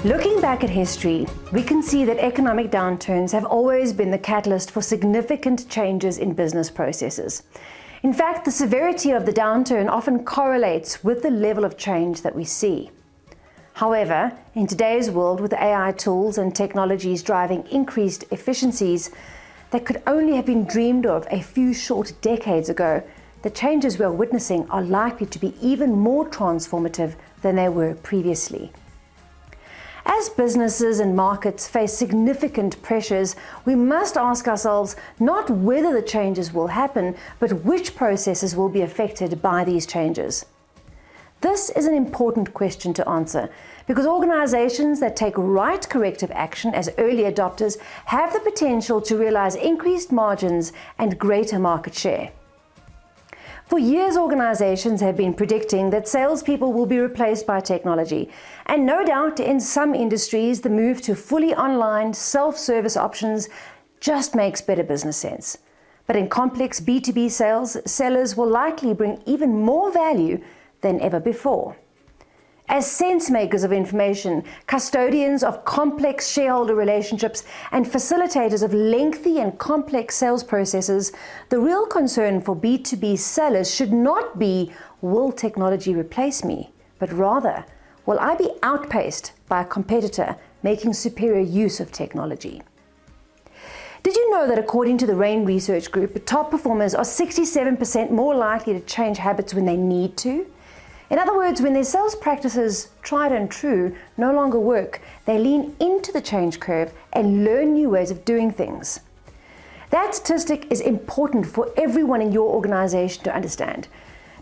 Looking back at history, we can see that economic downturns have always been the catalyst for significant changes in business processes. In fact, the severity of the downturn often correlates with the level of change that we see. However, in today's world, with AI tools and technologies driving increased efficiencies that could only have been dreamed of a few short decades ago, the changes we are witnessing are likely to be even more transformative than they were previously. As businesses and markets face significant pressures, we must ask ourselves not whether the changes will happen, but which processes will be affected by these changes. This is an important question to answer because organizations that take right corrective action as early adopters have the potential to realize increased margins and greater market share. For years, organizations have been predicting that salespeople will be replaced by technology. And no doubt, in some industries, the move to fully online, self-service options just makes better business sense. But in complex B2B sales, sellers will likely bring even more value than ever before. As sense makers of information, custodians of complex shareholder relationships, and facilitators of lengthy and complex sales processes, the real concern for B2B sellers should not be, will technology replace me? But rather, will I be outpaced by a competitor making superior use of technology? Did you know that according to the RAIN Research Group, top performers are 67% more likely to change habits when they need to? In other words, when their sales practices, tried and true, no longer work, they lean into the change curve and learn new ways of doing things. That statistic is important for everyone in your organization to understand,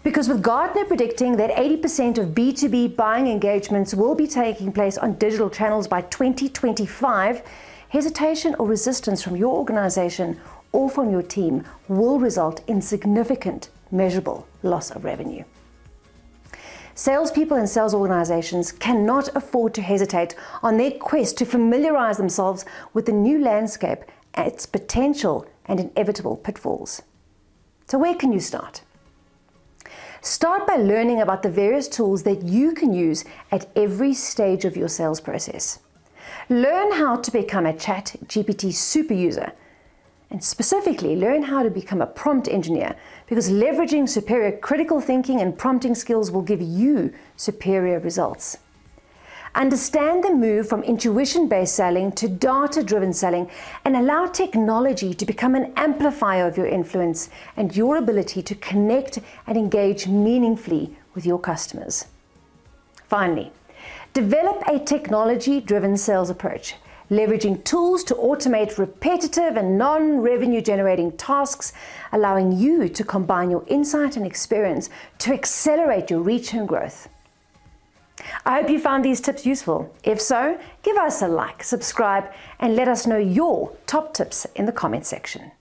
because with Gartner predicting that 80% of B2B buying engagements will be taking place on digital channels by 2025, hesitation or resistance from your organization or from your team will result in significant, measurable loss of revenue. Salespeople and sales organizations cannot afford to hesitate on their quest to familiarize themselves with the new landscape, its potential and inevitable pitfalls. So where can you start? Start by learning about the various tools that you can use at every stage of your sales process. Learn how to become a ChatGPT super user. And specifically, learn how to become a prompt engineer, because leveraging superior critical thinking and prompting skills will give you superior results. Understand the move from intuition-based selling to data-driven selling and allow technology to become an amplifier of your influence and your ability to connect and engage meaningfully with your customers. Finally, develop a technology-driven sales approach, leveraging tools to automate repetitive and non-revenue generating tasks, allowing you to combine your insight and experience to accelerate your reach and growth. I hope you found these tips useful. If so, give us a like, subscribe, and let us know your top tips in the comment section.